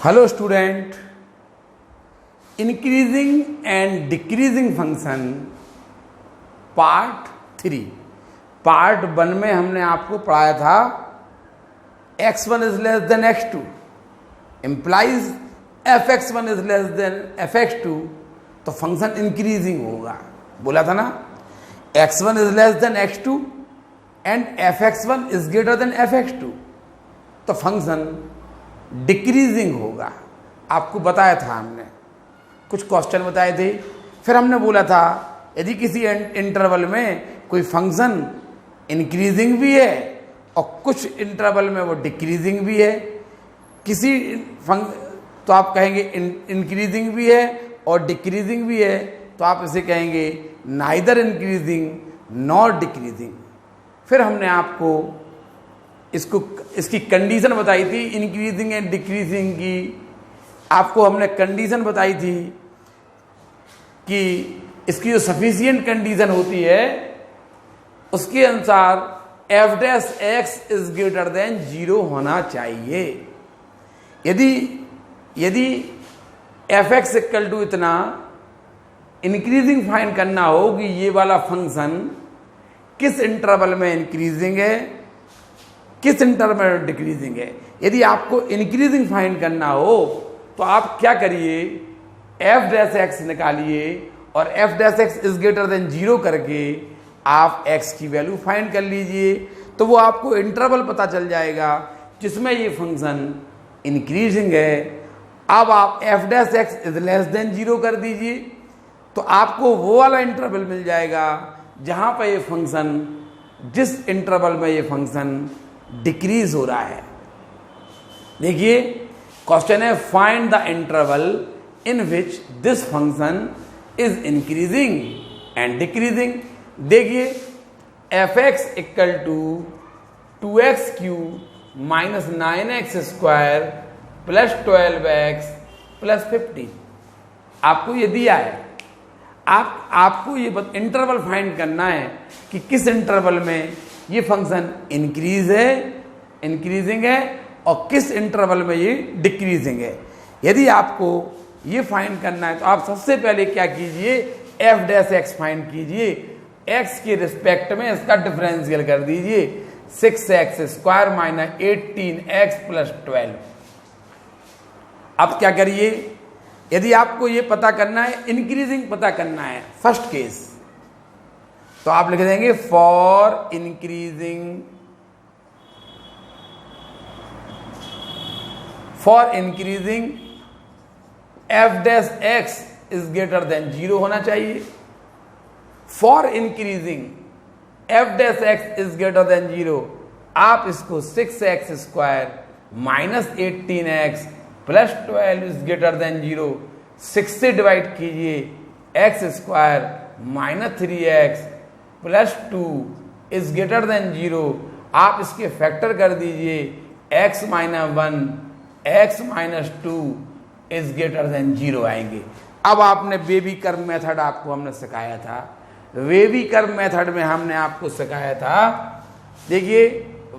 Hello student, increasing and decreasing function part 3। Part 1 में हमने आपको पढ़ाया था x1 is less then x2 implies fx1 is less then fx2, तो function increasing होगा। बोला था ना, x1 is less then x2 and fx1 is greater then fx2, तो फंक्शन डिक्रीजिंग होगा। आपको बताया था, हमने कुछ क्वेश्चन बताए थे। फिर हमने बोला था यदि किसी इंटरवल में कोई फंक्शन इंक्रीजिंग भी है और कुछ इंटरवल में वो डिक्रीजिंग भी है, तो आप कहेंगे इंक्रीजिंग भी है और डिक्रीजिंग भी है, तो आप इसे कहेंगे नाइदर इंक्रीजिंग नॉर डिक्रीजिंग। फिर हमने आपको इसकी कंडीशन बताई थी, इंक्रीजिंग एंड डिक्रीजिंग की। आपको हमने कंडीशन बताई थी कि इसकी जो सफिशिएंट कंडीशन होती है उसके अनुसार f dash x is greater than 0 होना चाहिए। यदि fx इक्वल टू इतना इंक्रीजिंग फाइंड करना हो कि ये वाला फंक्शन किस इंटरवल में इंक्रीजिंग है, किस इंटरवल में डिक्रीजिंग है। यदि आपको इंक्रीजिंग फाइंड करना हो तो आप क्या करिए, f डैश x निकालिए और f dash x is greater than 0 करके आप x की वैल्यू फाइंड कर लीजिए, तो वो आपको इंटरवल पता चल जाएगा जिसमें ये फंक्शन इंक्रीजिंग है। अब आप f dash x is less than 0 कर दीजिए, तो आपको वो वाला इंटरवल मिल जाएगा जहां पर ये फंक्शन, जिस इंटरवल में ये फंक्शन डिक्रीज हो रहा है। देखिए क्वेश्चन है, find the interval in which this function is increasing and decreasing. देखिए fx equal to 2x cube minus 9x square plus 12x plus 15 आपको ये दिया है। आपको ये इंटरवल फाइंड करना है कि किस इंटरवल में ये फंक्शन इंक्रीजिंग है और किस इंटरवल में ये डिक्रीजिंग है। यदि आपको ये फाइंड करना है तो आप सबसे पहले क्या कीजिए, f डैश x फाइंड कीजिए, x के रिस्पेक्ट में इसका डिफरेंशियल कर दीजिए, 6x square minus 18x plus 12। अब क्या करिए, यदि आपको ये पता करना है, इंक्रीजिंग पता करना है फर्स्ट केस, तो आप लिख देंगे for increasing f dash x is greater than 0 होना चाहिए। For increasing f dash x is greater than 0, आप इसको 6x square minus 18x plus 12 is greater than 0 6 से डिवाइड कीजिए, x square minus 3x plus 2 is greater than 0, आप इसके factor कर दीजिए, x minus 1 x minus 2 is greater than 0 आएंगे। अब आपने बेबी कर्व मेथड आपको हमने सिखाया था। बेबी कर्व मेथड में हमने आपको सिखाया था, देखिए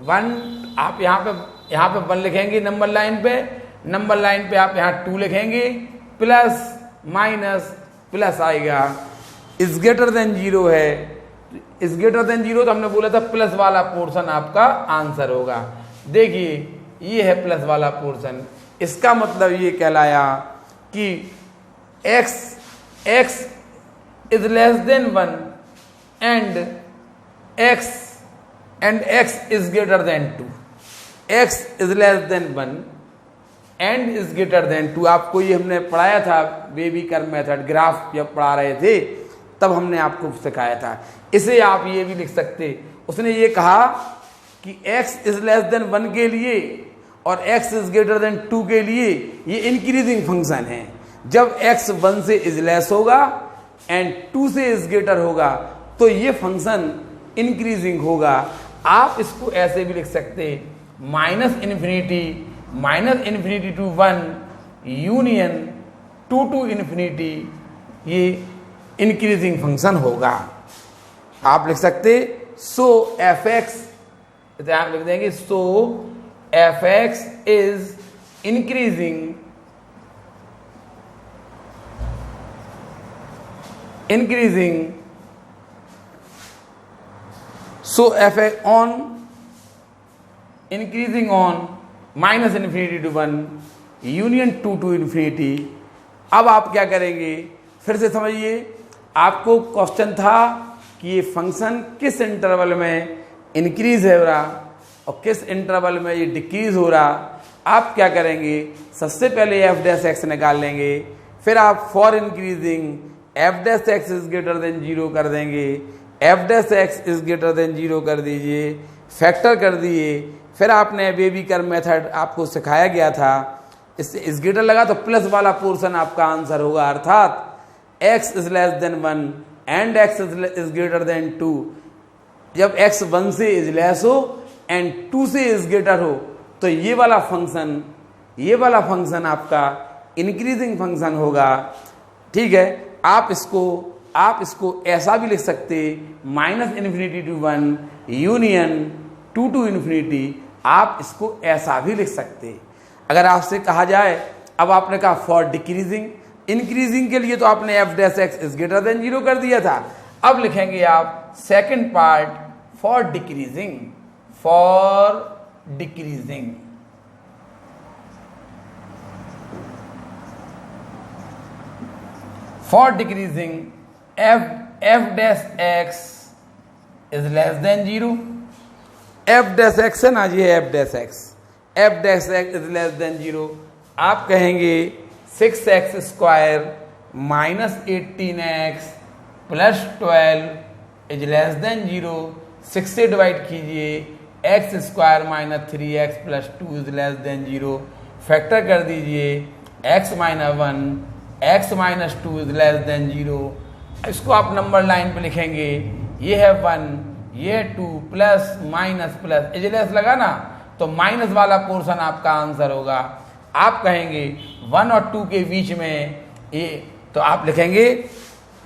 1 आप यहाँ पे 1 लिखेंगे नंबर लाइन पे आप यहाँ 2 लिखेंगे, प्लस माइनस प्लस आएगा, इज ग्रेटर देन 0 है, इज ग्रेटर देन 0 तो हमने बोला था प्लस वाला पोर्शन आपका आंसर होगा। देखिए ये है प्लस वाला पोर्शन, इसका मतलब ये कहलाया कि x is less than 1 and x is greater then 2, x is less than 1 and is greater then 2। आपको ये हमने पढ़ाया था बेबी कर्व मेथड, ग्राफ जब पढ़ा रहे थे तब हमने आपको सिखाया था। इसे आप ये भी लिख सकते, उसने ये कहा कि x इज लेस देन 1 के लिए और x इज ग्रेटर देन 2 के लिए ये इंक्रीजिंग फंक्शन है। जब x 1 से इज लेस होगा एंड 2 से इज ग्रेटर होगा तो ये फंक्शन इंक्रीजिंग होगा। आप इसको ऐसे भी लिख सकते, minus infinity to 1 union 2 to infinity, ये इंक्रीजिंग फंक्शन होगा। आप लिख सकते सो fx, आप लिख देंगे so fx is increasing increasing, so f on increasing on minus infinity to 1 union 2 to infinity. अब आप क्या करेंगे, फिर से समझिए, आपको क्वेश्चन था कि ये फंक्शन किस इंटरवल में इंक्रीज हो रहा और किस इंटरवल में ये डिक्रीज हो रहा। आप क्या करेंगे, सबसे पहले एफ डैश एक्स निकाल लेंगे, फिर आप for increasing F dash x is greater than 0 कर देंगे, F dash x is greater than 0 कर दीजिए, फैक्टर कर दिए। फिर आपने बेबी कर्व मेथड आपको सिखाया गया था, इससे इस ग्रेटर लगा तो प्लस वाला पोर्शन आपका आंसर होगा, अर्थात x is less than 1 and x is greater then 2। जब x 1 से इज लेस हो एंड 2 से इज ग्रेटर हो तो ये वाला फंक्शन आपका इंक्रीजिंग फंक्शन होगा। ठीक है, आप इसको ऐसा भी लिख सकते, minus infinity to 1 union 2 to infinity, आप इसको ऐसा भी लिख सकते। अगर आपसे कहा जाए, अब आपने कहा फॉर डिक्रीजिंग, इंक्रीजिंग के लिए तो आपने F dash x is greater than 0 कर दिया था। अब लिखेंगे आप second part for decreasing, for decreasing F dash x is less than 0। F dash x है ना, ये F dash x is less than 0। आप कहेंगे 6x square minus 18x plus 12 is less than 0। 6 से डिवाइड कीजिए, x square minus 3x plus 2 is less than 0। Factor कर दीजिए, x minus 1 x minus 2 is less than 0। इसको आप number line पे लिखेंगे, ये है 1 ये 2 प्लस माइनस प्लस इजलेस लगा ना, तो माइनस वाला पोर्शन आपका आंसर होगा। आप कहेंगे 1 और 2 के बीच में ये, तो आप लिखेंगे,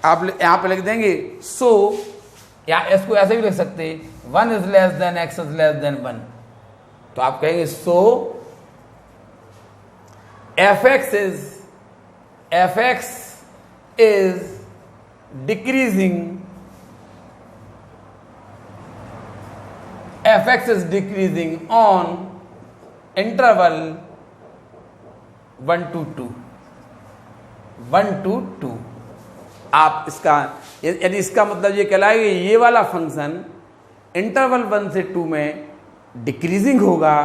आप यहाँ पे लिख देंगे सो, या इसको ऐसे भी लिख सकते 1 is less than x is less than 1। तो आप कहेंगे so f x is decreasing, fx is decreasing on interval 1 to 2। आप इसका, यदि इसका मतलब ये कहलाएगा ये वाला फंक्शन इंटरवल 1 से 2 में डिक्रीजिंग होगा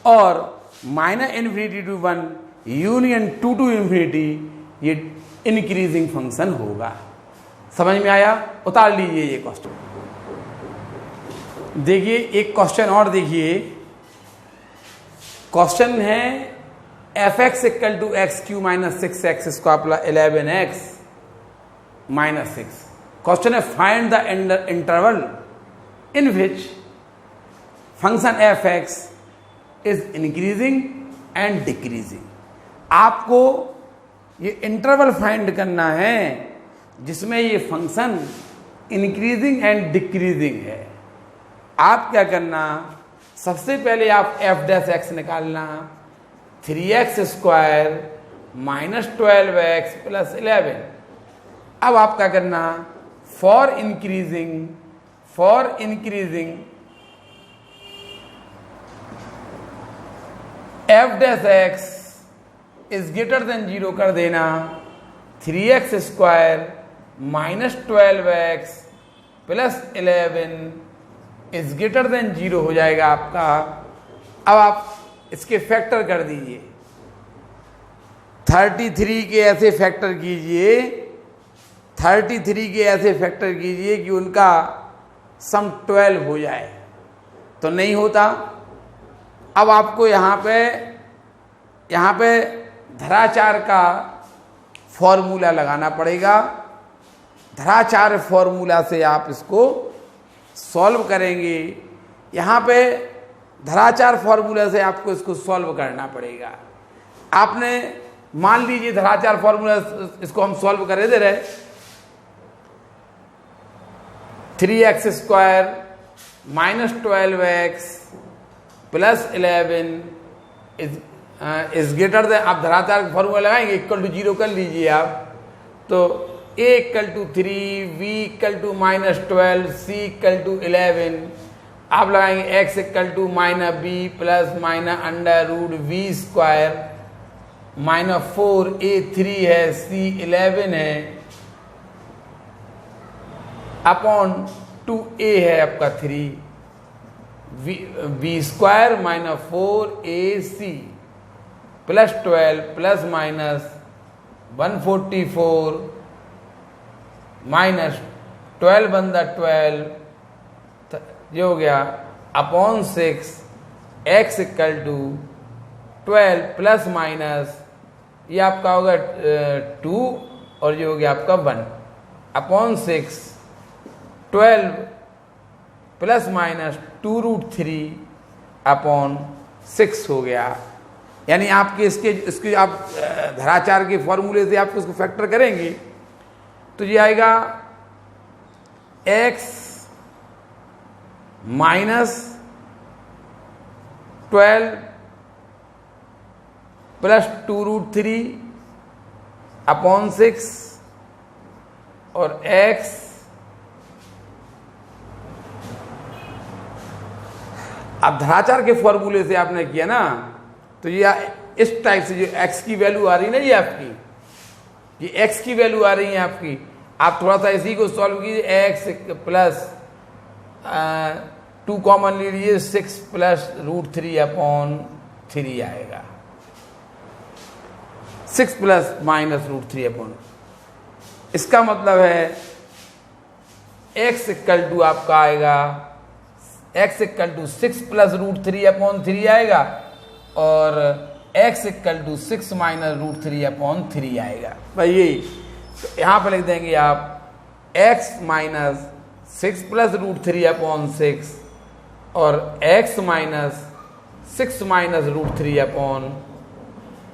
और minus infinity to 1 union 2 to infinity ये इंक्रीजिंग फंक्शन होगा। समझ में आया? उतार लीजिए ये क्वेश्चन। देखिए एक क्वेश्चन और देखिए, क्वेश्चन है f x equal to x cube minus 6x square plus 11x minus 6। Question है find the interval in which function f x is increasing and decreasing. आपको ये इंटरवल फाइंड करना है जिसमें ये फंक्शन इंक्रीजिंग एंड डिक्रीजिंग है। आप क्या करना, सबसे पहले आप एफ डैश एक्स निकालना, 3x square minus 12x plus 11। अब आप क्या करना, for increasing F dash x is greater than 0 कर देना, 3x square minus 12x plus 11 is greater than 0 हो जाएगा आपका। अब आप इसके फैक्टर कर दीजिए, 33 के ऐसे फैक्टर कीजिए, 33 के ऐसे फैक्टर कीजिए कि उनका सम 12 हो जाए, तो नहीं होता। अब आपको यहाँ पे धराचार का फॉर्मूला लगाना पड़ेगा। धराचार फॉर्मूला से आप इसको सॉल्व करेंगे। यहाँ पे धराचार फॉर्मूला से आपको इसको सॉल्व करना पड़ेगा। आपने मान लीजिए धराचार फॉर्मूला, इसको हम सॉल्व कर दे रहे, 3x square minus 12x plus 11 is greater than, आप धराचार फॉर्मूला लगाएंगे, इक्वल टू 0 कर लीजिए आप, तो a equal to 3, b equal to -12, c equal to 11, आप लगाएंगे x equal to -b plus -√v² -4, a 3 है, c 11 है, अपॉन 2a है आपका 3, b² -4ac प्लस 12 प्लस -144 -12 बंदा 12, ये हो गया upon 6, x equal to 12 plus minus ये आपका होगा 2 और ये हो गया आपका 1 अपॉन 6, 12 प्लस माइनस 2√3 अपॉन 6 हो गया। यानी आपके इसके आप धराचार के फॉर्मूले से आप उसको फैक्टर करेंगे तो ये आएगा x माइनस 12 प्लस 2√3 अपॉन 6 और x अब धराचार के फॉर्मूले से आपने किया ना, तो ये इस टाइप से जो x की वैल्यू आ रही है ना, ये आपकी ये x की वैल्यू आ रही है आपकी, आप थोड़ा सा इसी को सॉल्व कीजिए, x प्लस 2 कॉमन ले लीजिए, 6 प्लस √3 अपॉन 3 आएगा, 6 प्लस माइनस √3 अपॉन, इसका मतलब है x इक्वल टू आपका आएगा x equal to 6 plus √3 upon 3 आएगा और x equal to 6 minus √3 upon 3 आएगा। भाई यही तो यहाँ पर लिख देंगे आप x माइनस 6 प्लस √3 अपॉन 6 और x minus 6 minus √3 upon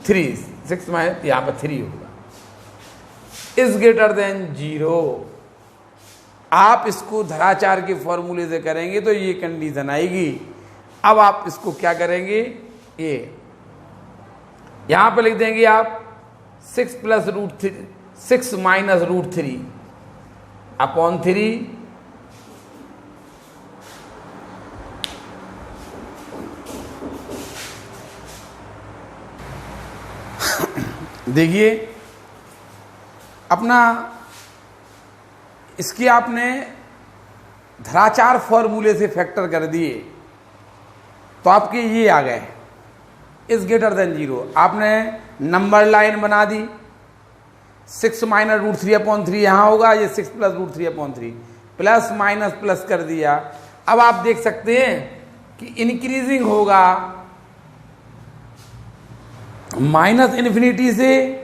3, 6 minus यहाँ पर 3 होगा, इज ग्रेटर देन 0। आप इसको धराचार के फॉर्मूले से करेंगे तो ये कंडीशन आएगी। अब आप इसको क्या करेंगे, ये यहां पर लिख देंगे आप 6 प्लस √3 6 माइनस √3 अपॉन 3 देखिए अपना इसकी आपने धराचार फॉर्मूले से फैक्टर कर दिए तो आपके ये आ गए इज ग्रेटर देन 0। आपने नंबर लाइन बना दी, 6 माइनस √3 अपॉन 3 यहाँ होगा, ये 6 plus √3 upon 3 plus minus plus कर दिया। अब आप देख सकते हैं कि इंक्रीजिंग होगा माइनस इन्फिनिटी से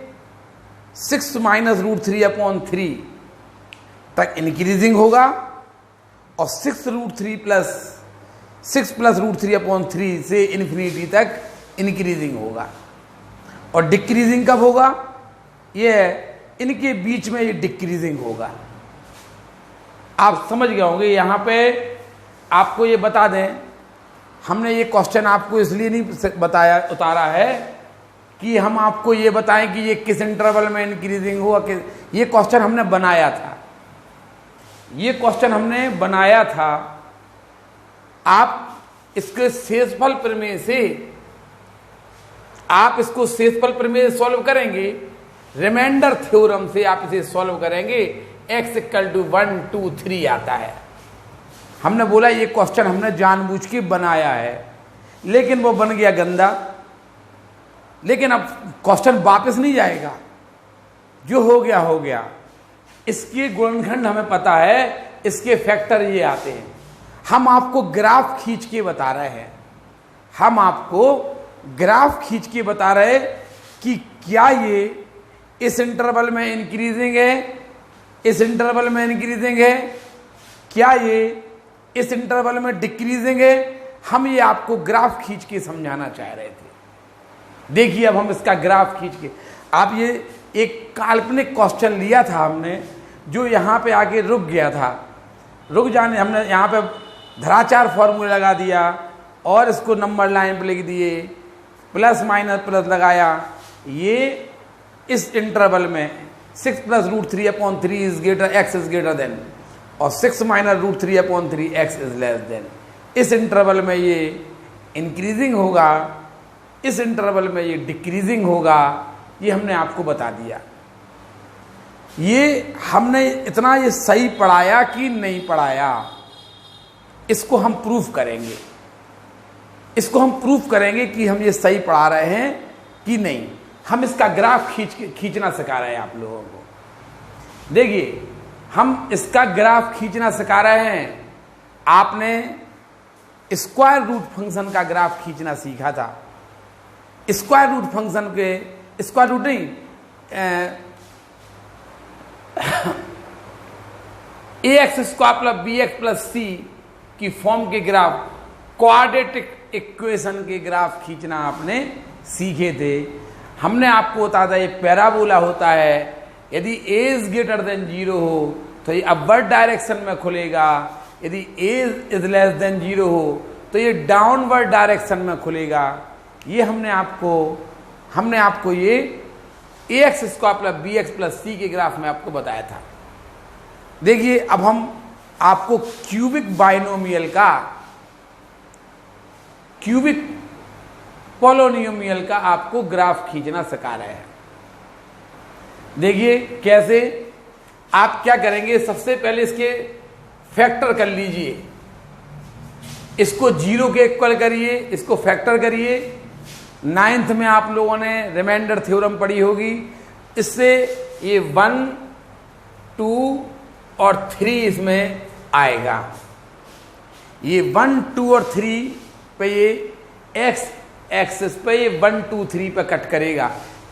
6 माइनस √3 अपॉन 3 तक इंक्रीजिंग होगा और 6 प्लस √3 अपॉन 3 से इन्फिनिटी तक इंक्रीजिंग होगा। और डिक्रीजिंग कब होगा, ये इनके बीच में ये डिक्रीजिंग होगा। आप समझ गए होंगे। यहाँ पे आपको ये बता दें, हमने ये क्वेश्चन आपको इसलिए नहीं बताया उतारा है कि हम आपको ये बताएं कि ये किस इंटरवल में इंक्रीजिंग हुआ, ये क्वेश्चन हमने बनाया था, ये क्वेश्चन हमने बनाया था। आप इसके शेषफल प्रमेय से आप इसको शेषफल प्रमेय से सॉल्व करेंगे, रिमाइंडर थ्योरम से आप इसे सॉल्व करेंगे, x इक्वल टू 1 2 3 आता है। हमने बोला ये क्वेश्चन हमने जानबूझ के बनाया है, लेकिन वो बन गया गंदा। लेकिन अब क्वेश्चन वापस नहीं जाएगा, जो हो गया हो गया। इसके गुणनखंड हमें पता है, इसके फैक्टर ये आते हैं। हम आपको ग्राफ खींच के बता रहे हैं, हम आपको ग्राफ खींच के बता रहे कि क्या ये इस इंटरवल में इंक्रीजिंग है, इस इंटरवल में इंक्रीजिंग है, क्या ये इस इंटरवल में डिक्रीजिंग है। हम ये आपको ग्राफ खींच के समझाना चाह रहे थे। देखिए अब हम इसका ग्राफ खींच के, आप ये एक काल्पनिक क्वेश्चन लिया था हमने, जो यहाँ पे आके रुक गया था। रुक जाने हमने यहाँ पे धराचार फॉर्मूला लगा दिया और इसको नंबर लाइन पे लिख दिए, प्लस माइनस प्लस लगाया। ये इस इंटरवल में 6 plus root 3/3 is greater, x is greater than, और 6 minus root 3/3 x is less than. इस इंटरवल में ये इंक्रीजिंग होगा, इस इंटरवल में ये डिक्रीजिंग होगा, ये हमने आपको बता दिया। ये हमने इतना ये सही पढ़ाया कि नहीं पढ़ाया, इसको हम प्रूफ करेंगे, इसको हम प्रूफ करेंगे कि हम ये सही पढ़ा रहे हैं कि नहीं। हम इसका ग्राफ खींचना सिखा रहे हैं आप लोगों को। देखिए, हम इसका ग्राफ खींचना सिखा रहे हैं। आपने स्क्वायर रूट फंक्शन का ग्राफ खींचना सीखा था। स्क्वायर रूट फंक्शन के, स्क्वायर रूट नहीं, ax square plus bx plus c की फॉर्म के ग्राफ, क्वाड्रेटिक इक्वेशन के ग्राफ खींचना आपने सीखे थे। हमने आपको बताया था ये पैराबोला होता है, यदि a इज ग्रेटर देन 0 हो तो ये अपवर्ड डायरेक्शन में खुलेगा, यदि a इज लेस देन 0 हो तो ये डाउनवर्ड डायरेक्शन में खुलेगा। ये हमने आपको ये ax square plus bx plus c के ग्राफ में आपको बताया था। देखिए, अब हम आपको क्यूबिक बाइनोमियल का, क्यूबिक पॉलिनोमियल का आपको ग्राफ खींचना सिखा रहे हैं। देखिए कैसे, आप क्या करेंगे, सबसे पहले इसके फैक्टर कर लीजिए, इसको 0 के इक्वल करिए, इसको फैक्टर करिए। 9th में आप लोगों ने रिमाइंडर थ्योरम पढ़ी होगी, इससे ये 1, 2 और 3 इसमें आएगा। ये 1, 2 और 3 पे ये x एक्सिस पे ये 1, 2, 3 पे कट करेगा।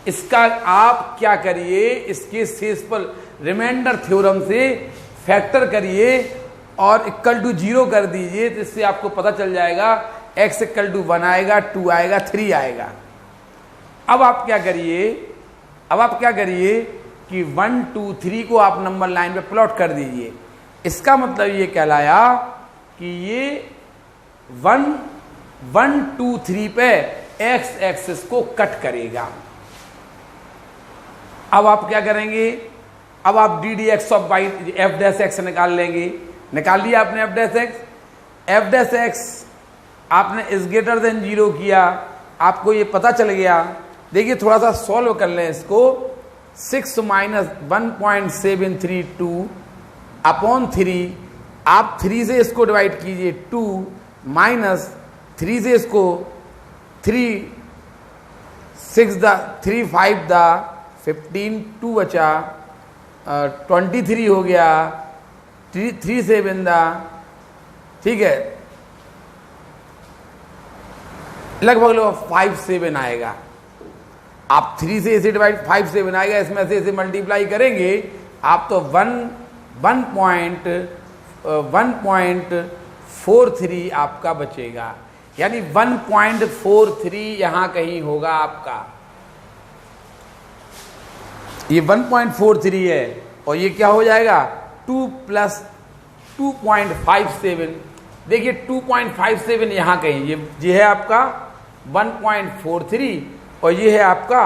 इसका आप क्या करिए, इसके शेष पर रिमाइंडर थ्योरम से फैक्टर करिए और इक्वल टू 0 कर दीजिए, तो इससे आपको पता चल जाएगा x इक्वल टू 1 आएगा, 2 आएगा, 3 आएगा। अब आप क्या करिए कि 1, 2, 3 को आप नंबर लाइन पे प्लॉट कर दीजिए। इसका मतलब ये कहलाया कि ये 1, 2, 3 पे x एक्सिस को कट करेगा। अब आप क्या करेंगे, अब आप D d x of by F dash x निकाल लेंगे। निकाल लिया आपने F dash x. F dash x आपने इज ग्रेटर देन 0 किया, आपको ये पता चल गया। देखिए थोड़ा सा सॉल्व कर लें इसको। 6 माइनस 1.732 अपॉन 3, आप 3 से इसको डिवाइड कीजिए 2 माइनस 3 से इसको 3, 6 दा 3, 5 दा 15, 2 बचा 23 हो गया, 3 7 दा, ठीक है, लगभग 5 7 आएगा। आप 3 से इसे डिवाइड 5 7 आएगा, इसमें से इसे मल्टीप्लाई करेंगे आप तो 1.43 आपका बचेगा, यानी 1.43 यहां कहीं होगा आपका। ये 1.43 है और ये क्या हो जाएगा 2 प्लस 2.57। देखिए 2.57 यहां कहीं, ये है आपका 1.43 और ये है आपका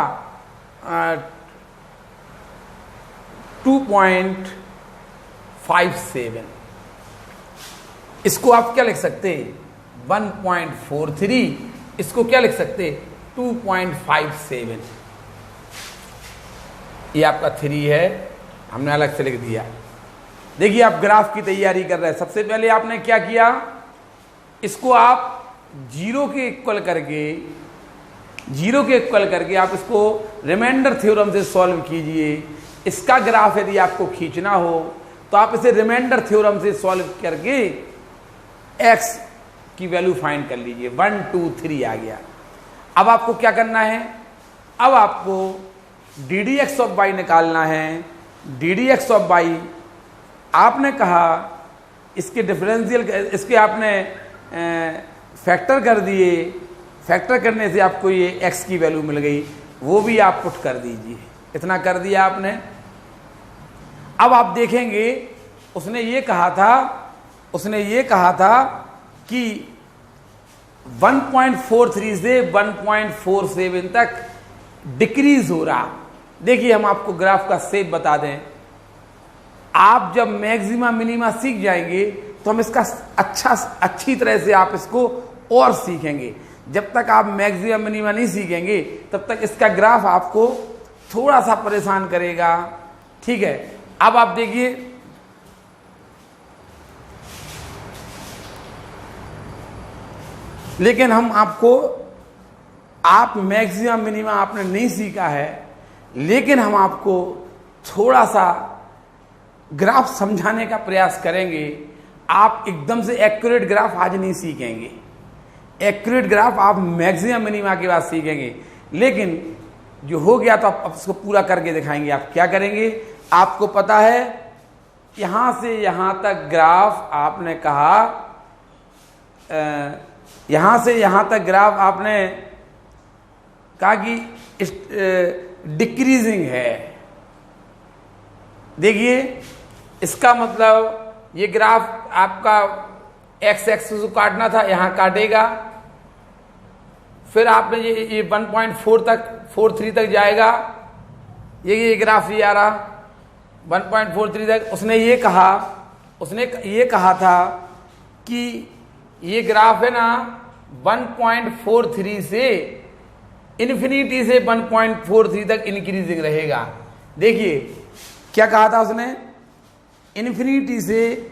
2.57। इसको आप क्या लिख सकते हैं 1.43, इसको क्या लिख सकते 2.57। ये आपका 3 है, हमने अलग से लिख दिया। देखिए आप ग्राफ की तैयारी कर रहे हैं। सबसे पहले आपने क्या किया, इसको आप 0 के इक्वल करके आप इसको रिमाइंडर थ्योरम से सॉल्व कीजिए। इसका ग्राफ यदि आपको खींचना हो तो आप इसे रिमाइंडर थ्योरम से सॉल्व करके x की वैल्यू फाइंड कर लीजिए। 1 2 3 आ गया। अब आपको क्या करना है, अब आपको d d x of y निकालना है। D d x of y आपने कहा इसके डिफरेंशियल, इसके आपने फैक्टर कर दिए। फैक्टर करने से आपको ये x की वैल्यू मिल गई, वो भी आप पुट कर दीजिए। इतना कर दिया आपने। अब आप देखेंगे उसने ये कहा था कि 1.43 से 1.47 तक डिक्रीज हो रहा। देखिए हम आपको ग्राफ का शेप बता दें। आप जब मैक्सिमा मिनिमा सीख जाएंगे तो हम इसका अच्छी तरह से आप इसको और सीखेंगे। जब तक आप मैक्सिमा मिनिमा नहीं सीखेंगे तब तक इसका ग्राफ आपको थोड़ा सा परेशान करेगा। ठीक है, अब आप देखिए लेकिन हम आपको, आप मैक्सिमा मिनिमा आपने नहीं सीखा है, लेकिन हम आपको थोड़ा सा ग्राफ समझाने का प्रयास करेंगे। आप एकदम से एक्यूरेट ग्राफ आज नहीं सीखेंगे, एक्यूरेट ग्राफ आप मैक्सिमा मिनिमा के बाद सीखेंगे। लेकिन जो हो गया तो आप उसको पूरा करके दिखाएंगे। आप क्या करेंगे, आपको पता है यहां से यहां तक ग्राफ आपने कहा, यहां से यहां तक ग्राफ आपने कहा कि डिक्रीजिंग है। देखिए इसका मतलब ये ग्राफ आपका एक्स एक्सिस को काटना था, यहां काटेगा, फिर आपने ये 1.43 तक जाएगा। ये ग्राफ ये आ रहा 1.43 तक। उसने ये कहा था कि ये ग्राफ है ना 1.43 से इन्फिनिटी से 1.43 तक इंक्रीजिंग रहेगा। देखिए क्या कहा था उसने, इन्फिनिटी से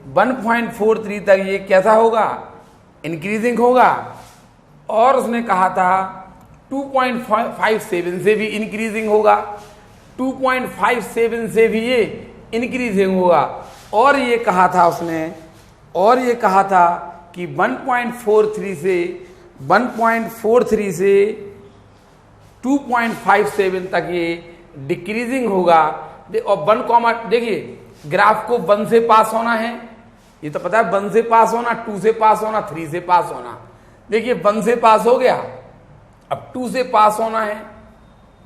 1.43 तक ये कैसा होगा, इंक्रीजिंग होगा। और उसने कहा था 2.57 से भी इंक्रीजिंग होगा, 2.57 से भी ये इंक्रीजिंग होगा। और ये कहा था उसने, और ये कहा था कि 1.43 से 2.57 तक ये डिक्रीजिंग होगा। और देखिए ग्राफ को 1 से पास होना है, ये तो पता है 1 से पास होना, 2 से पास होना, 3 से पास होना। देखिए 1 से पास हो गया, अब 2 से पास होना है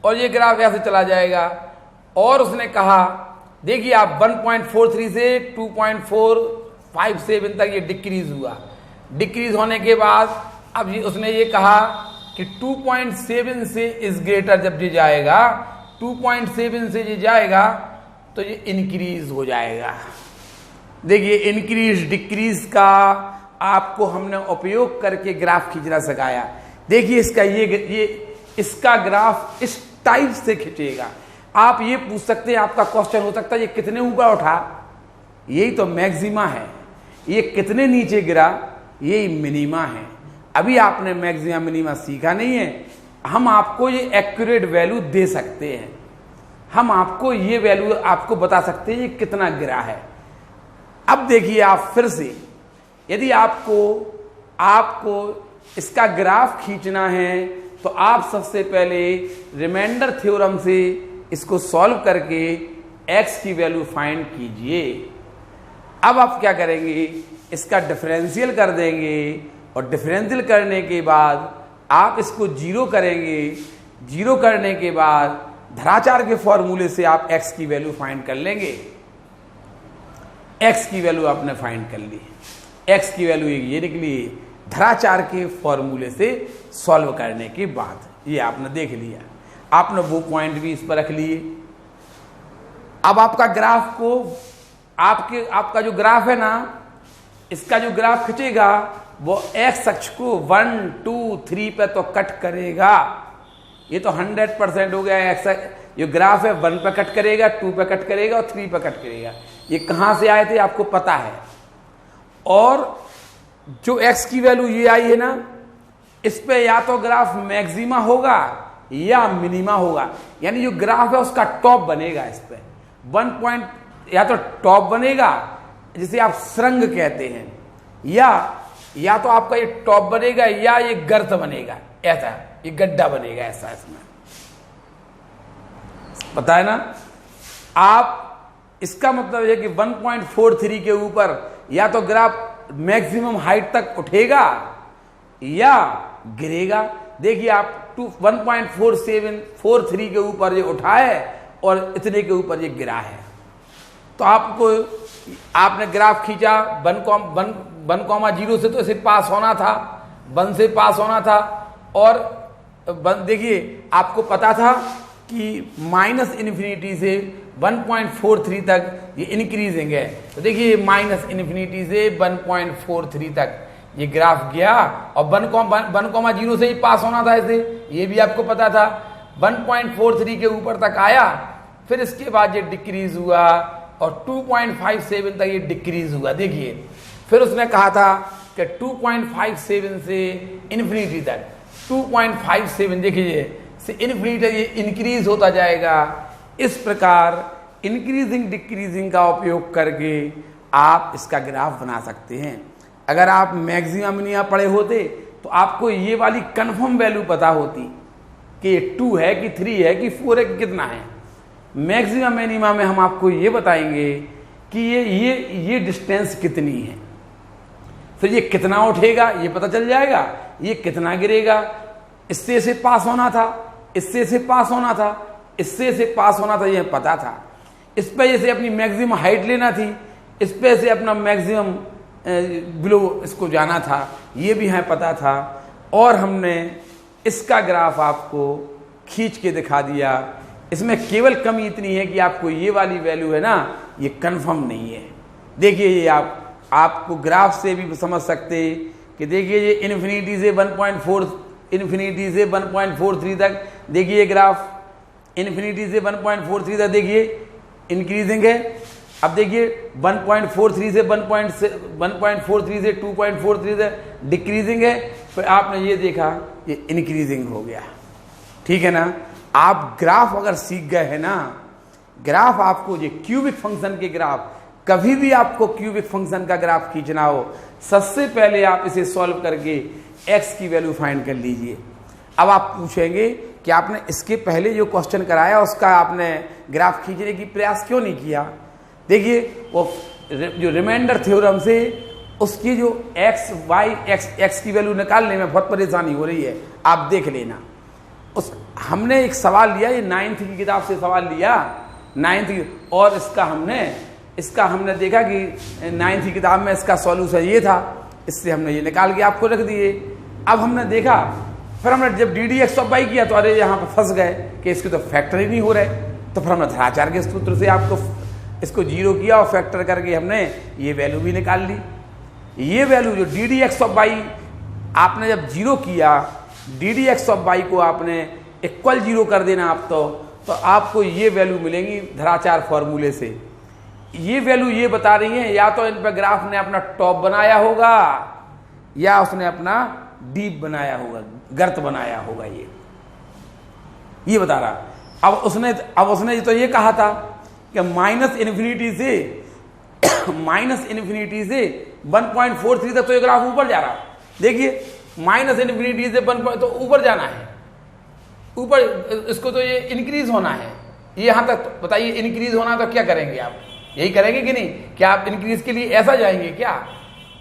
और ये ग्राफ ऐसे चला जाएगा। और उसने कहा देखिए आप 1.43 से 2.457 तक ये डिक्रीज हुआ। डिक्रीज होने के बाद अब उसने ये कहा कि 2.7 से इस ग्रेटर जब ये जाएगा, 2.7 से ये जाएगा तो ये इंक्रीज हो जाएगा। देखिए इंक्रीज डिक्रीज का आपको हमने उपयोग करके ग्राफ खींचना सिखाया। देखिए इसका ग्राफ इस टाइप से खींचेगा। आप ये पूछ सकते हैं, आपका क्वेश्चन हो सकता है ये कितने ऊपर उठा, यही तो मैक्सिमा है। ये कितने नीचे गिरा, यही मिनिमा है। अभी आपने मैक्सिमा मिनिमा सीखा नहीं है। हम आपको ये एक्यूरेट वैल्यू दे सकते हैं, हम आपको ये वैल्यू आपको बता सकते हैं ये कितना गिरा है। अब देखिए आप फिर से, यदि आपको इसका ग्राफ खींचना है तो आप सबसे पहले रिमाइंडर थ्योरम से इसको सॉल्व करके x की वैल्यू फाइंड कीजिए। अब आप क्या करेंगे, इसका डिफरेंशियल कर देंगे और डिफरेंशियल करने के बाद आप इसको 0 करेंगे। 0 करने के बाद धराचार के फॉर्मूले से आप x की वैल्यू फाइंड कर लेंगे। x की वैल्यू आपने फाइंड कर ली, x की वैल्यू ये निकली धराचार के फॉर्मूले से सॉल्व करने के बाद। ये आपने देख लिया, आपने वो पॉइंट भी इस पर रख लिए। अब आपका ग्राफ को आपका जो ग्राफ है ना, इसका जो ग्राफ खींचेगा वो x अक्ष को 1 2 3 पे तो कट करेगा। ये तो 100% हो गया। ये ग्राफ है 1 पे कट करेगा, 2 पे कट करेगा और 3 पे कट करेगा। ये कहां से आए थे आपको पता है। और जो x की वैल्यू ये आई है ना, इस पे या तो ग्राफ मैक्सिमा होगा या मिनिमा होगा। यानी जो ग्राफ है उसका टॉप बनेगा। इस पे 1 पॉइंट या तो टॉप बनेगा जिसे आप सुरंग कहते हैं, या तो आपका ये टॉप बनेगा या ये गर्त बनेगा, ऐसा ये गड्ढा बनेगा ऐसा। इसमें पता है ना आप, इसका मतलब है कि 1.43 के ऊपर या तो ग्राफ मैक्सिमम हाइट तक उठेगा या गिरेगा। देखिए आप 1.4743 के ऊपर ये उठा है और इतने के ऊपर ये गिरा है। तो आपने ग्राफ खींचा 1,0 से तो इसे पास होना था, 1 से पास होना था और देखिए आपको पता था कि माइनस इन्फिनिटी से 1.43 तक ये इंक्रीजिंग है, तो देखिए माइनस इन्फिनिटी से 1.43 तक ये ग्राफ गया और 1,0 से ही पास होना था इसे, ये भी आपको पता था। 1.43 के ऊपर तक आया, फिर इसके बाद ये डिक्रीज हुआ और 2.57 तक ये डिक्रीज हुआ। देखिए फिर उसने कहा था कि 2.57 से इन्फिनिटी तक 2.57 देखिए से इन्फिनिटी तक ये इंक्रीज होता जाएगा। इस प्रकार इंक्रीजिंग डिक्रीजिंग का उपयोग करके आप इसका ग्राफ बना सकते हैं। अगर आप मैक्सिमा मिनिमा पढ़े होते तो आपको ये वाली कंफर्म वैल्यू पता होती कि ये 2 है कि 3 है कि 4 है कि कितना है। मैक्सिमा मिनिमा में हम आपको ये बताएंगे कि ये डिस्टेंस कितनी है, फिर ये कितना उठेगा ये पता चल जाएगा, ये कितना गिरेगा। इससे से पास होना था, इससे से पास होना था, इससे से पास होना था, ये पता था। इस पे जैसे अपनी मैक्सिमम हाइट लेना थी, इस पे से अपना मैक्सिमम बिलो इसको जाना था, ये भी हमें पता था। और हमने इसका ग्राफ आपको खींच के दिखा दिया। इसमें केवल कमी इतनी है कि आपको ये वाली वैल्यू है ना, ये कंफर्म नहीं है। देखिए ये आपको ग्राफ से भी समझ सकते कि देखिए ये इन्फिनिटी से 1.43 तक देखिए ये ग्राफ, इन्फिनिटी से 1.43 तक देखिए इंक्रीजिंग है। अब देखिए 1.43 से 1.43 से 2.43 से डिक्रीजिंग है, फिर आपने ये देखा ये इंक्रीजिंग हो गया। ठीक है ना। आप ग्राफ अगर सीख गए हैं ना, ग्राफ आपको ये क्यूबिक फंक्शन के ग्राफ, कभी भी आपको क्यूबिक फंक्शन का ग्राफ खींचना हो, सबसे पहले आप इसे सॉल्व करके x की वैल्यू फाइंड कर लीजिए। अब आप पूछेंगे कि आपने इसके पहले जो क्वेश्चन कराया उसका आपने ग्राफ खींचने की प्रयास क्यों नहीं किया। देखिए वो जो रिमाइंडर थ्योरम से उसकी जो x की वैल्यू निकालने में बहुत परेशानी हो रही है, आप देख लेना। हमने एक सवाल लिया, ये 9th की किताब से सवाल लिया, 9th, और इसका हमने देखा कि 9th की किताब में इसका सॉल्यूशन ये था, इससे हमने ये निकाल के आपको रख दिए। अब हमने देखा, फिर हमने जब ddx/y किया तो अरे यहाँ पर फंस गए कि इसके तो फैक्टर ही नहीं हो रहे, तो फिर हमने धराचार के सूत्र से आपको इसको 0 किया और फैक्टर करके हमने ये वैल्यू भी निकाल ली। ये वैल्यू जो ddx/y आपने जब 0 किया, ddx/y को आपने इक्वल 0 कर देना आप तो आपको ये वैल्यू मिलेंगी धराचार फॉर्मूले से। ये वैल्यू ये बता रही है या तो इन पर ग्राफ ने अपना टॉप बनाया होगा या उसने अपना डीप बनाया होगा, गर्त बनाया होगा, ये बता रहा। अब उसने तो ये कहा था कि माइनस इन्फिनिटी से 1.43 तक तो ये ग्राफ ऊपर जा रहा है। देखिए माइनस इन्फिनिटी से 1 तो ऊपर जाना है, ऊपर इसको तो ये इंक्रीज होना है। ये यहां तक तो बताइए इंक्रीज होना तो क्या करेंगे आप, यही करेंगे कि नहीं? क्या आप इंक्रीज के लिए ऐसा जाएंगे क्या?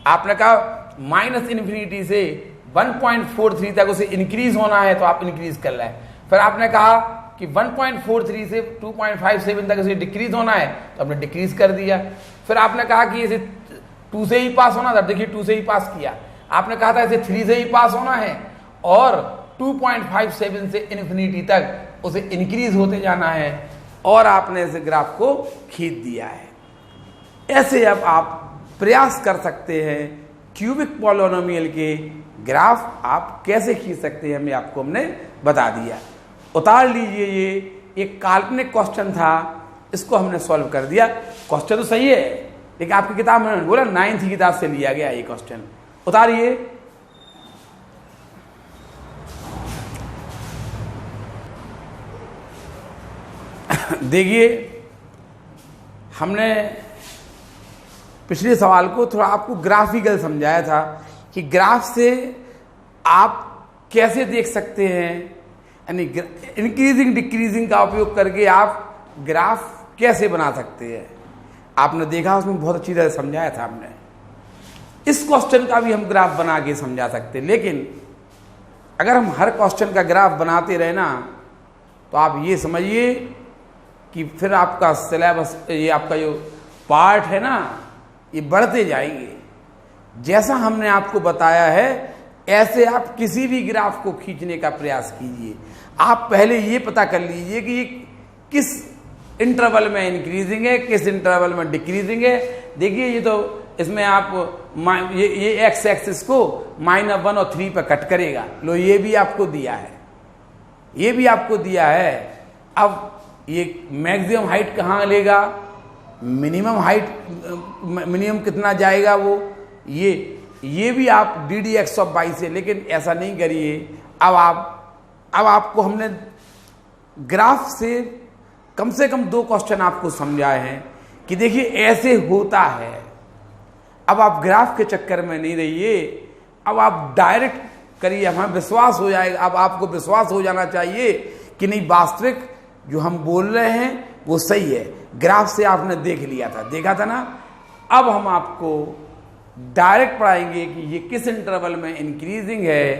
आपने कहा माइनस इन्फिनिटी से 1.43 तक उसे इंक्रीज होना है तो आप इंक्रीज कर रहे हैं। फिर आपने कहा कि 1.43 से 2.57 तक उसे डिक्रीज होना है तो आपने डिक्रीज कर दिया। फिर आपने कहा कि इसे 2 से ही पास होना था, देखिए 2 से ही पास किया। आपने कहा था इसे 3 से ही पास होना है और 2.57 से इन्फिनिटी तक उसे इंक्रीज होते जाना है, और आपने इस ग्राफ को खींच दिया है। ऐसे अब आप प्रयास कर सकते हैं क्यूबिक पॉलिनोमियल के ग्राफ आप कैसे खींच सकते हैं, हमने बता दिया। उतार लीजिए, ये एक काल्पनिक क्वेश्चन था, इसको हमने सॉल्व कर दिया। क्वेश्चन तो सही है लेकिन आपकी किताब में बोला 9th की किताब से लिया गया ये क्वेश्चन। उतारिए। देखिए हमने पिछले सवाल को थोड़ा आपको ग्राफिकल समझाया था कि ग्राफ से आप कैसे देख सकते हैं, यानी इंक्रीजिंग डिक्रीजिंग का उपयोग करके आप ग्राफ कैसे बना सकते हैं। आपने देखा उसमें बहुत अच्छी तरह समझाया था हमने। इस क्वेश्चन का भी हम ग्राफ बना के समझा सकते हैं, लेकिन अगर हम हर क्वेश्चन का ग्राफ बनाते रहे ना तो आप ये समझिए कि फिर आपका सिलेबस, ये आपका जो पार्ट है ना, ये बढ़ते जाएंगे। जैसा हमने आपको बताया है ऐसे आप किसी भी ग्राफ को खींचने का प्रयास कीजिए। आप पहले ये पता कर लीजिए कि ये किस इंटरवल में इंक्रीजिंग है, किस इंटरवल में डिक्रीजिंग है। देखिए ये तो इसमें आप ये एक्स एक्सिस को -1 और 3 पर कट करेगा। लो ये भी आपको दिया है, ये भी आपको दिया है। अब ये मैक्सिमम हाइट कहाँ लेगा, मिनिमम हाइट, मिनिमम कितना जाएगा वो, ये भी आप ddx(y) से, लेकिन ऐसा नहीं करिए। अब आपको हमने ग्राफ से कम 2 क्वेश्चन आपको समझाए हैं कि देखिए ऐसे होता है। अब आप ग्राफ के चक्कर में नहीं रहिए, अब आप डायरेक्ट करिए, हमें विश्वास हो जाएगा। अब आपको विश्वास हो जाना चाहिए कि नहीं, वास्तविक जो हम बोल रहे हैं वो सही है। ग्राफ से आपने देखा था ना। अब हम आपको डायरेक्ट पढ़ाएंगे कि ये किस इंटरवल में इंक्रीजिंग है,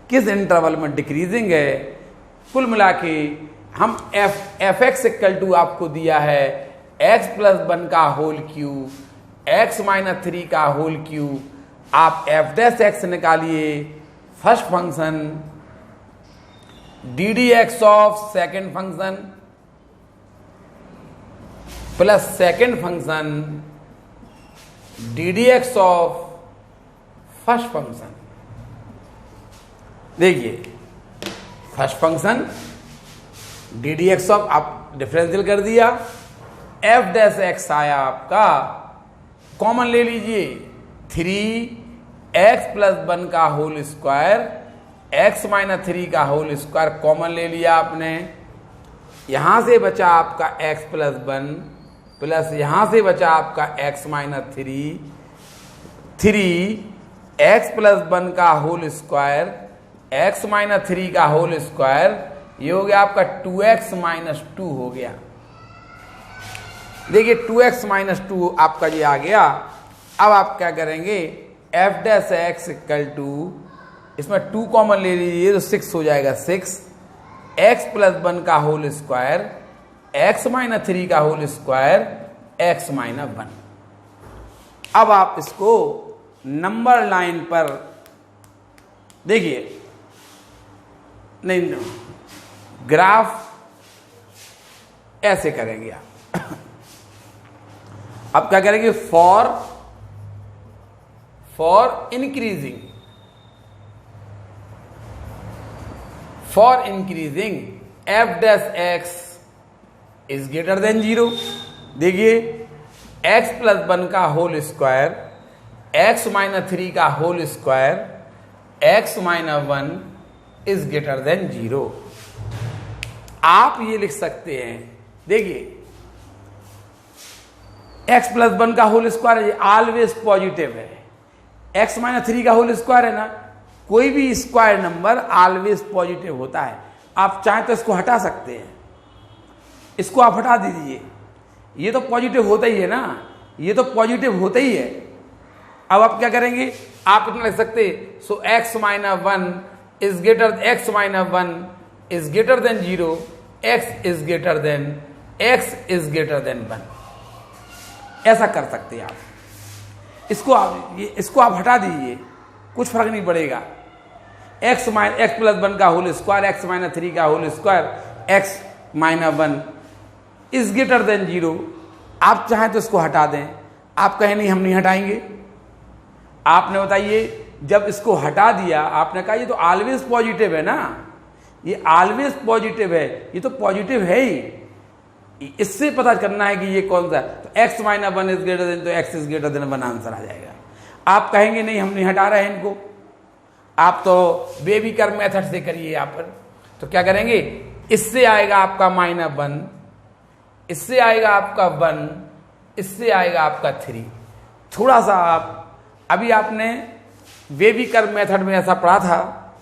किस इंटरवल में डिक्रीजिंग है। कुल मिला के हम fx आपको दिया है x+1 का होल क्यूब, x-3 का होल क्यूब। आप f' निकालिए, first function ddx of second function plus second function ddx of first function. देखिए फर्स्ट फंक्शन ddx ऑफ, आप डिफरेंशियल कर दिया, f' आया आपका, कॉमन ले लीजिए 3x+1 का होल स्क्वायर, x-3 का होल स्क्वायर कॉमन ले लिया आपने। यहां से बचा आपका x+1 प्लस यहां से बचा आपका x-3, 3x+1 का होल स्क्वायर, x-3 का होल स्क्वायर, ये हो गया आपका 2x-2 हो गया। देखिए 2x-2 आपका ये आ गया। अब आप क्या करेंगे, f' इसमें 2 कॉमन ले लीजिए तो 6 हो जाएगा, 6x+1 का होल स्क्वायर, x-3 का होल स्क्वायर, x-1। अब आप इसको नंबर लाइन पर देखिए, नहीं ग्राफ ऐसे करेंगे आप। अब क्या करेंगे, for increasing f' is greater than 0। देखिए x+1 का होल स्क्वायर, x-3 का whole square, x-1 is greater than 0। आप ये लिख सकते हैं, देखिए x+1 का होल स्क्वायर है, ऑलवेज पॉजिटिव है। x-3 का होल स्क्वायर है ना, कोई भी स्क्वायर नंबर ऑलवेज पॉजिटिव होता है। आप चाहें तो इसको हटा सकते हैं, इसको आप हटा दीजिए, ये तो पॉजिटिव होता ही है ना, ये तो पॉजिटिव होता ही है। अब आप क्या करेंगे, आप इतना लिख सकते, सो x-1 is greater, x-1 is greater than 0, x is greater than 1। ऐसा कर सकते हैं आप। इसको आप हटा दीजिए, कुछ फर्क नहीं पड़ेगा। x+1 का होल स्क्वायर, x-3 का whole square, x-1 is greater than 0। आप चाहें तो इसको हटा दें, आप कहें नहीं हम नहीं हटाएंगे। आपने बताइए, जब इसको हटा दिया आपने कहा ये तो ऑलवेज पॉजिटिव है ना, ये ऑलवेज पॉजिटिव है, ये तो पॉजिटिव है ही। इससे पता करना है कि ये कौन सा है, तो x-1 इज ग्रेटर देन, तो x is greater than 1 answer आ जाएगा। आप कहेंगे नहीं हम नहीं हटा रहे हैं इनको, आप तो बेबी कर्व मेथड से करिए यहाँ पर। तो क्या करेंगे, इससे आएगा आपका -1, इससे आएगा आपका 1, इससे आएगा आपका 3। थोड़ा सा आप अभी आपने बेबी कर्व मेथड में ऐसा पढ़ा था,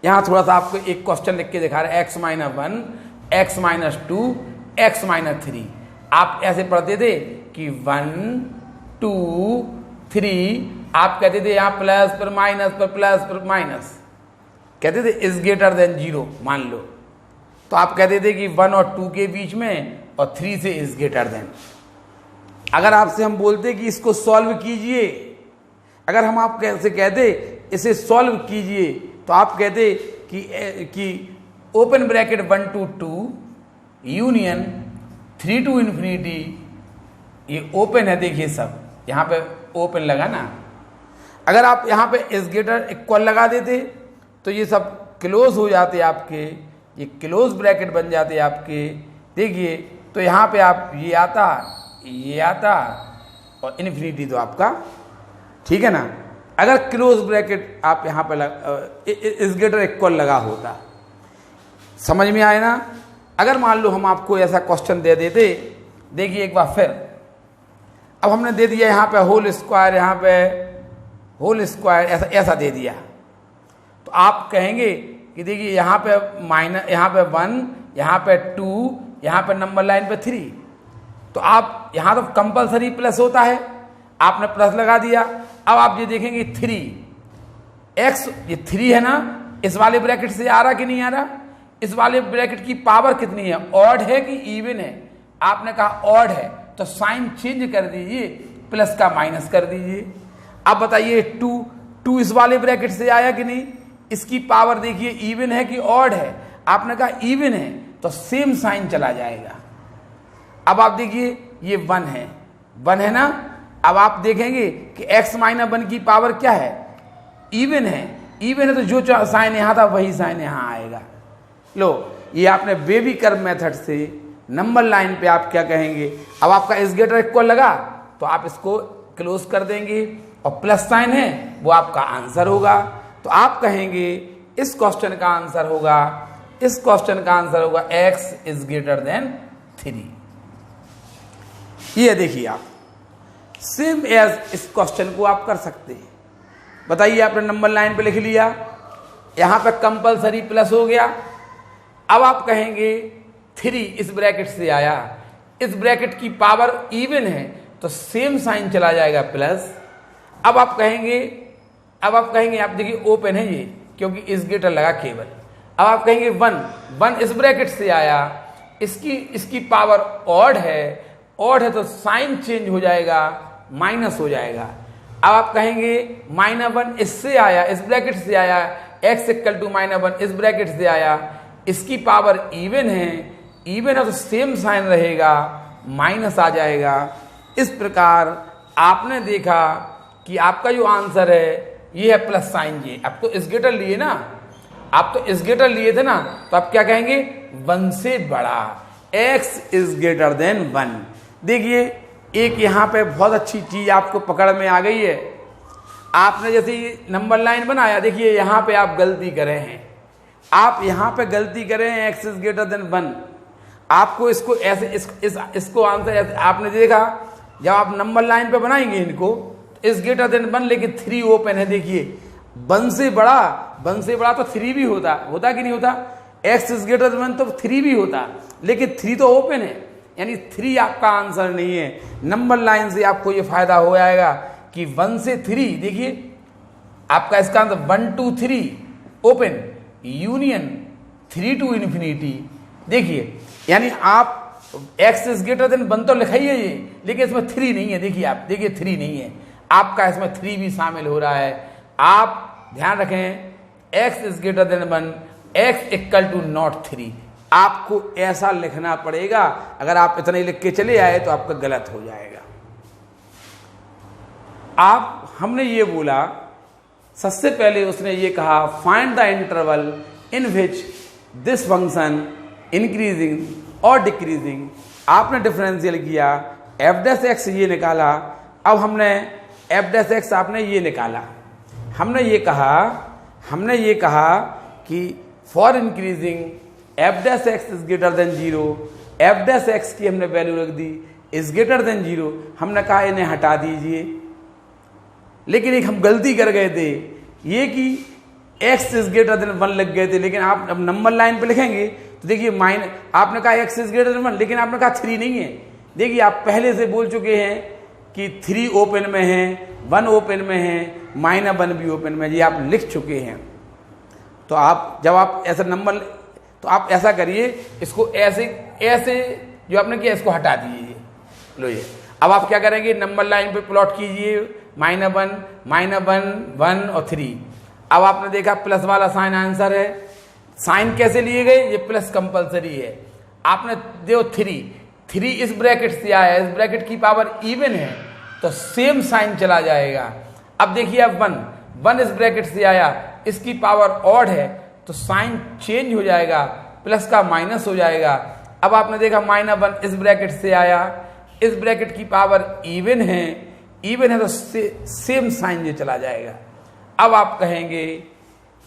यहां थोड़ा सा आपको एक क्वेश्चन लिख के दिखा रहा है, x-1, x-2, x-3। आप ऐसे पढ़ते थे कि 1, 2, 3, आप कहते थे यहां प्लस पर माइनस पर प्लस पर माइनस, कहते थे इज ग्रेटर देन 0 मान लो, तो आप कहते थे कि 1 और 2 के बीच में और 3 से इज ग्रेटर देन। अगर आपसे हम बोलते कि इसको सॉल्व कीजिए, अगर हम आप कैसे कहते इसे सॉल्व कीजिए तो आप कहते कि open bracket 1 to 2 union 3 to infinity, ये ओपन है, देखिए सब यहाँ पे ओपन लगा ना। अगर आप यहाँ पे इस ग्रेटर इक्वल लगा देते तो ये सब क्लोज हो जाते आपके, ये क्लोज ब्रैकेट बन जाते आपके। देखिए तो यहाँ पे आप ये आता और इन्फिनिटी तो आपका, ठीक है ना। अगर क्लोज ब्रैकेट आप यहाँ पे इस ग्रेटर इक्वल लगा होता, समझ में आए ना। अगर मान लो हम आपको ऐसा क्वेश्चन दे देते, देखिए एक बार फिर, अब हमने दे दिया यहाँ पे होल स्क्वायर, यहाँ पे होल स्क्वायर, ऐसा दे दिया, तो आप कहेंगे कि देखिए यहाँ पे माइनस, यहाँ पे 1, यहाँ पे 2, यहाँ पे नंबर लाइन पे 3, तो आप यहाँ तो कंपलसरी प्लस होता है, आपने प्लस लगा दिया। अब आप ये देखेंगे 3x, ये 3 है ना, इस वाले ब्रैकेट से आ रहा कि नहीं आ रहा, इस वाले ब्रैकेट की पावर कितनी है, ऑड है कि इवन है, आपने कहा ऑड है, तो साइन चेंज कर दीजिए, प्लस का माइनस कर दीजिए। अब बताइए 2 इस वाले ब्रैकेट से आया कि नहीं, इसकी पावर देखिए इवन है कि ऑड है, आपने कहा इवन है, तो सेम साइन चला जाएगा। अब आप देखिए ये 1 है ना। अब आप देखेंगे कि x - 1 की पावर क्या है, इवन है तो जो साइन यहाँ था वही साइन यहाँ आएगा। लो, ये आपने बेबी कर्व मेथड से नंबर लाइन पे आप क्या कहेंगे, अब आपका इस ग्रेटर इक्वल लगा तो आप इसको क्लोज कर देंगे और प्लस साइन है वो आपका आंसर होगा। तो आप कहेंगे इस क्वेश्चन का आंसर होगा x इज ग्रेटर देन 3। ये देखिए आप सेम एज इस क्वेश्चन को आप कर सकते हैं। बताइए, आपने नंबर लाइन पे लिख लिया, यहां पे कंपलसरी प्लस हो गया। अब आप कहेंगे 3 इस ब्रैकेट से आया, इस ब्रैकेट की पावर इवन है तो सेम साइन चला जाएगा प्लस। अब आप कहेंगे आप देखिए ओपन है ये, क्योंकि इस ग्रेटर लगा केवल। अब आप कहेंगे 1 इस ब्रैकेट से आया, इसकी पावर ऑड है तो साइन चेंज हो जाएगा, माइनस हो जाएगा। अब आप कहेंगे -1 इससे आया, इस ब्रैकेट से आया, x = -1 इस ब्रैकेट से आया, इसकी पावर इवन है तो सेम साइन रहेगा, माइनस आ जाएगा। इस प्रकार आपने देखा कि आपका जो आंसर है ये है प्लस साइन जी। अब तो इस ग्रेटर लिए ना, आप तो इस ग्रेटर लिए थे ना, तो आप क्या कहेंगे 1 से बड़ा, x इज ग्रेटर देन 1। देखिए एक यहाँ पे बहुत अच्छी चीज आपको पकड़ में आ गई है। आपने जैसे नंबर लाइन बनाया, देखिए यहाँ पे आप गलती करे हैं, x इज ग्रेटर देन 1। आपको इसको ऐसे इसको आंसर ऐसे आपने देखा, जब आप नंबर लाइन पे बनाएंगे इनको, इस ग्रेटर देन 1 लेकिन 3 ओपन है। देखिए 1 से बड़ा तो 3 भी होता कि नहीं होता, x इज ग्रेटर देन 1 तो 3 भी होता, लेकिन 3 तो ओपन है, यानी 3 आपका आंसर नहीं है। नंबर लाइन से आपको ये फायदा हो जाएगा कि 1 से 3, देखिए आपका इसका answer 1 to 3 open, union 3 to infinity. देखिए यानी आप x इज ग्रेटर देन 1 तो लिखा ही है ये, लेकिन इसमें 3 नहीं है। देखिए आप 3 नहीं है, आपका इसमें 3 भी शामिल हो रहा है। आप ध्यान रखें, x is greater than 1, x = not 3। आपको ऐसा लिखना पड़ेगा, अगर आप इतना ही लिख के चले आए तो आपका गलत हो जाएगा। हमने ये बोला, सबसे पहले उसने ये कहा find the interval in which this function increasing और डिक्रीजिंग। आपने डिफरेंशियल किया, f' ये निकाला। अब हमने f' आपने ये निकाला। हमने ये कहा कि for increasing f' is greater than 0, f' की हमने वैल्यू रख दी इज ग्रेटर देन 0। हमने कहा इन्हें हटा दीजिए, लेकिन एक हम गलती कर गए थे, ये कि x इज ग्रेटर देन 1 लग गए थे, लेकिन आप अब नंबर लाइन पे लिखेंगे तो देखिए आपने कहा x इज ग्रेटर देन 1, लेकिन आपने कहा 3 नहीं है। देखिए आप पहले से बोल चुके हैं कि 3 ओपन में है, 1 ओपन में है, -1 भी ओपन में, ये आप लिख चुके हैं। तो आप जब आप ऐसा नंबर, तो आप ऐसा करिए, इसको ऐसे जो आपने किया इसको हटा दीजिए। लो ये अब आप क्या करेंगे, नंबर लाइन पे प्लॉट कीजिए -1, -1, 1 और 3। अब आपने देखा प्लस वाला साइन आंसर है, साइन कैसे लिए गए, ये प्लस कंपलसरी है। आपने देखो थ्री इस ब्रैकेट से आया, इस ब्रैकेट की पावर इवन है तो सेम साइन चला जाएगा। अब देखिए अब वन इस ब्रैकेट से आया, इसकी पावर ऑड है तो साइन चेंज हो जाएगा, प्लस का माइनस हो जाएगा। अब आपने देखा -1 इस ब्रैकेट से आया, इस ब्रैकेट की पावर इवन है तो सेम साइन ये चला जाएगा। अब आप कहेंगे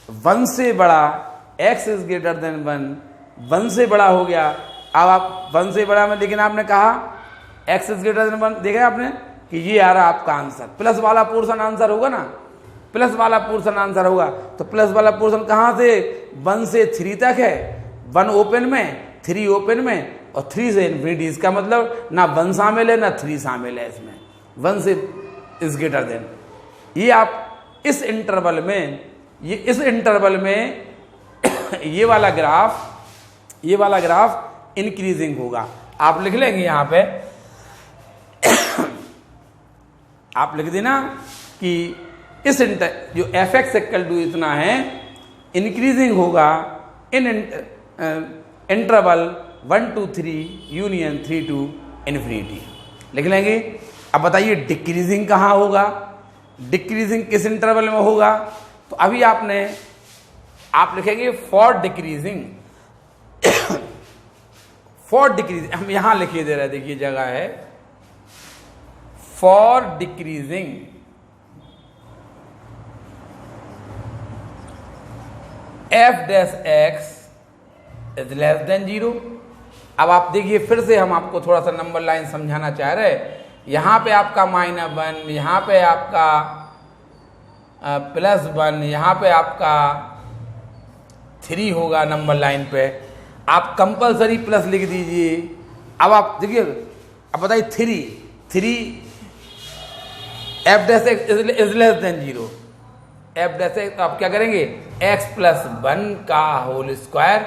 1 से बड़ा x इज ग्रेटर देन 1 से बड़ा हो गया। अब आप 1 से बड़ा में, लेकिन आपने कहा x इज ग्रेटर देन 1, देखा आपने कि ये आ रहा आपका आंसर, प्लस वाला पोर्शन आंसर होगा ना, प्लस वाला पोर्शन आंसर होगा। तो प्लस वाला पोर्शन कहाँ से, 1 से 3 तक है, 1 ओपन में 3 ओपन में और 3 से इन्फिनिटी। इसका मतलब ना 1 शामिल है ना 3 शामिल है इसमें, 1 से इज ग्रेटर देन। ये आप इस इंटरवल में ये वाला ग्राफ इंक्रीजिंग होगा। आप लिख लेंगे यहां पे आप लिख देना कि इस जो fx इक्वल टू इतना है इंक्रीजिंग होगा इन interval 1 to 3 union 3 to infinity. लिख लेंगे। अब बताइए डिक्रीजिंग कहाँ होगा, डिक्रीजिंग किस इंटरवल में होगा। तो अभी आप लिखेंगे फॉर डिक्रीजिंग हम यहां लिखिए दे रहे, देखिए जगह है for decreasing f' is less than 0। अब आप देखिए फिर से हम आपको थोड़ा सा नंबर लाइन समझाना चाह रहे हैं। यहां पे आपका -1, यहां पे आपका +1, यहां पे आपका 3 होगा नंबर लाइन पे। आप कंपलसरी प्लस लिख दीजिए। अब आप देखिए, अब बताइए 3 f' is less than 0, f' आप क्या करेंगे, x + 1 का होल स्क्वायर,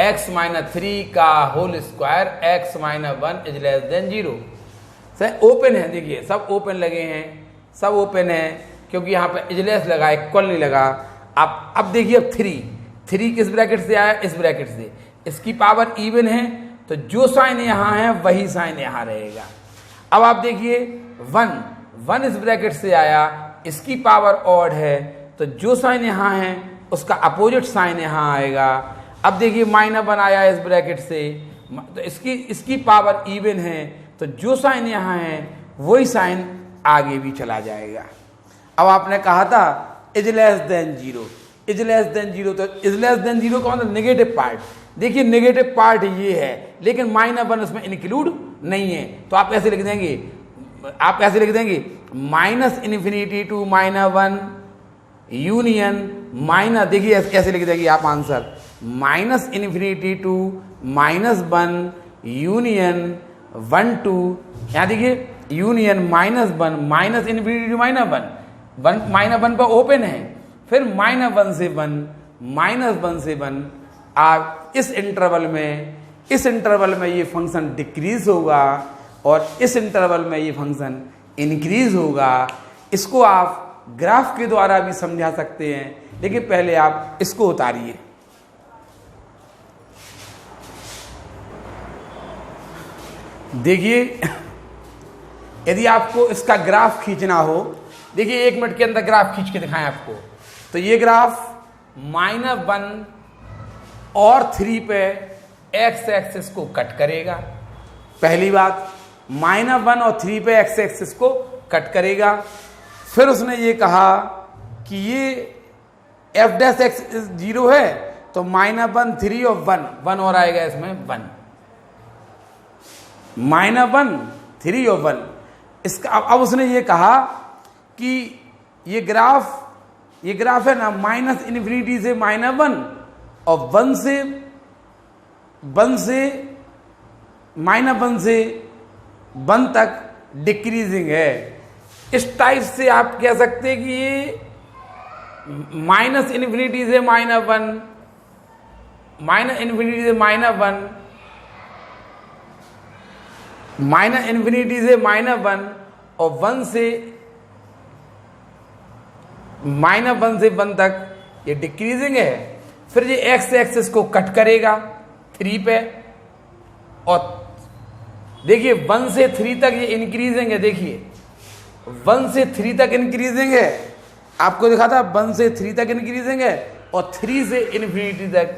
x - 3 का whole square, x - 1 is less than 0। Sir open है, देखिए सब ओपन लगे हैं, सब ओपन है क्योंकि यहाँ पे इजलेस लगा, इक्वल नहीं लगा। आप अब देखिए अब 3 किस ब्रैकेट से आया, इस ब्रैकेट से, इसकी पावर इवन है तो जो साइन यहाँ है वही साइन यहाँ रहेगा। अब आप देखिए 1 इस ब्रैकेट से आया, इसकी पावर ऑड है तो जो साइन यहाँ है उसका अपोजिट साइन यहाँ आएगा। अब देखिए -1 आया इस ब्रैकेट से तो इसकी पावर इवन है तो जो साइन यहाँ है वही साइन आगे भी चला जाएगा। अब आपने कहा था is less than 0, is less than 0, तो इज लेस देन 0 का मतलब नेगेटिव पार्ट। देखिए नेगेटिव पार्ट ये है लेकिन -1 उसमें इंक्लूड नहीं है, तो आप ऐसे लिख देंगे, -∞ to -1 यूनियन देखिए कैसे लिख देंगे आप आंसर, -∞ to -1 यूनियन 1 to, यहाँ देखिए यूनियन -1 -∞ to -1 पर ओपन है, फिर -1 से 1 आप इस इंटरवल में ये फंक्शन डिक्रीज होगा और इस इंटरवल में ये फंक्शन इंक्रीज होगा। इसको आप ग्राफ के द्वारा भी समझा सकते हैं, लेकिन पहले आप इसको उतारिए। देखिए यदि आपको इसका ग्राफ खींचना हो, देखिए 1 मिनट के अंदर ग्राफ खींच के दिखाएं आपको, तो ये ग्राफ -1 और 3 पे x एक्सिस को कट करेगा। पहली बात, -1 और 3 पे x एक्सिस को कट करेगा। फिर उसने ये कहा कि ये f' 0 है तो -1 3 और 1 और आएगा इसमें 1, -1 3 और 1। इसका अब उसने ये कहा कि ये ग्राफ है ना -∞ से -1 और 1 से -1 से 1 तक डिक्रीजिंग है। इस टाइप से आप कह सकते हैं कि ये -∞ से -1, -∞ से -1 -∞ से -1 और 1 से -1 से 1 तक ये डिक्रीजिंग है। फिर ये एक्स एक्सिस को कट करेगा 3 पे, और देखिए 1 से 3 तक ये इंक्रीजिंग है। देखिए 1 से 3 तक इंक्रीजिंग है, आपको दिखा था 1 से 3 तक इंक्रीजिंग है, और 3 से इन्फिनिटी तक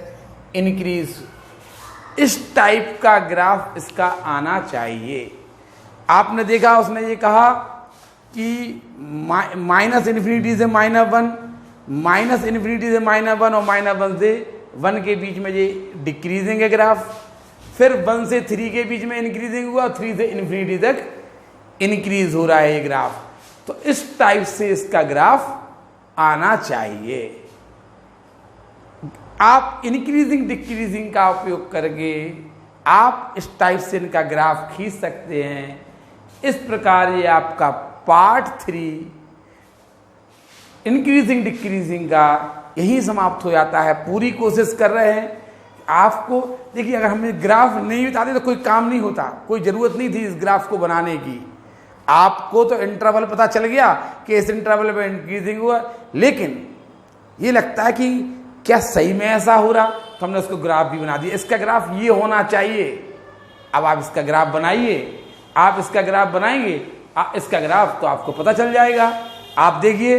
इंक्रीज। इस टाइप का ग्राफ इसका आना चाहिए। आपने देखा उसने ये कहा कि -∞ से -1, -∞ से -1 और -1 से 1 के बीच में ये डिक्रीजिंग है ग्राफ। फिर 1 से 3 के बीच में इंक्रीजिंग हुआ, और 3 से इन्फिनिटी तक इंक्रीज हो रहा है ये ग्राफ। तो इस टाइप से इसका ग्राफ आना चाहिए। आप इंक्रीजिंग डिक्रीजिंग का उपयोग करके आप इस टाइप से इनका ग्राफ खींच सकते हैं। इस प्रकार ये आपका पार्ट 3 इंक्रीजिंग डिक्रीजिंग का यही समाप्त हो जाता है। पूरी कोशिश कर रहे हैं आपको। देखिए अगर हमें ग्राफ नहीं बताते तो कोई काम नहीं होता, कोई ज़रूरत नहीं थी इस ग्राफ को बनाने की। आपको तो इंटरवल पता चल गया कि इस इंटरवल में इंक्रीजिंग हुआ, लेकिन ये लगता है कि क्या सही में ऐसा हो रहा, तो हमने उसको ग्राफ भी बना दिया। इसका ग्राफ ये होना चाहिए। अब आप इसका ग्राफ बनाइए, आप इसका ग्राफ बनाएंगे, इसका ग्राफ तो आपको पता चल जाएगा। आप देखिए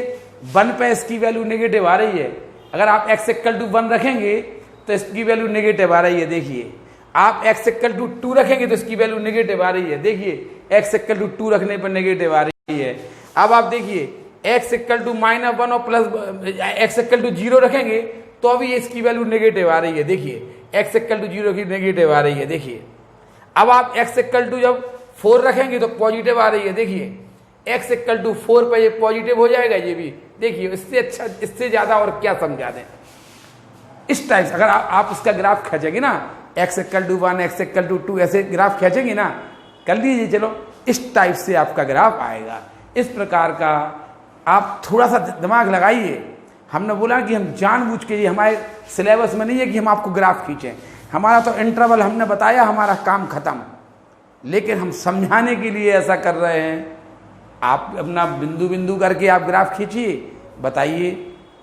1 पे इसकी वैल्यू नेगेटिव आ रही है। अगर आप x = 1 रखेंगे तो इसकी वैल्यू नेगेटिव आ रही है। देखिए आप x = 2 रखेंगे तो इसकी वैल्यू नेगेटिव आ रही है। देखिए x = 2 रखने पर नेगेटिव आ रही है। अब आप देखिए x = -1 और प्लस x = 0 रखेंगे तो अभी इसकी वैल्यू नेगेटिव आ रही है। देखिए x = 0 की नेगेटिव आ रही है। देखिए अब आप x = जब 4 रखेंगे तो पॉजिटिव आ रही है। देखिए x = 4 पर ये पॉजिटिव हो जाएगा। ये भी देखिए, इससे अच्छा, इससे ज्यादा और क्या समझा दें। इस टाइप से अगर आप इसका ग्राफ खींचेंगे ना, x = 1, x = 2 ऐसे ग्राफ खींचेंगे ना, कर लीजिए, चलो इस टाइप से आपका ग्राफ आएगा। इस प्रकार का आप थोड़ा सा दिमाग लगाइए। हमने बोला कि हम जानबूझ के, ये हमारे सिलेबस में नहीं है कि हम आपको ग्राफ खींचें। हमारा तो इंटरवल हमने बताया, हमारा काम खत्म। लेकिन हम समझाने के लिए ऐसा कर रहे हैं। आप अपना बिंदु बिंदु करके आप ग्राफ खींचिए, बताइए,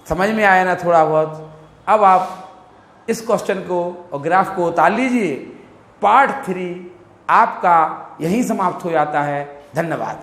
समझ में आया ना थोड़ा बहुत। अब आप इस क्वेश्चन को और ग्राफ को उतार लीजिए। पार्ट 3 आपका यहीं समाप्त हो जाता है। धन्यवाद।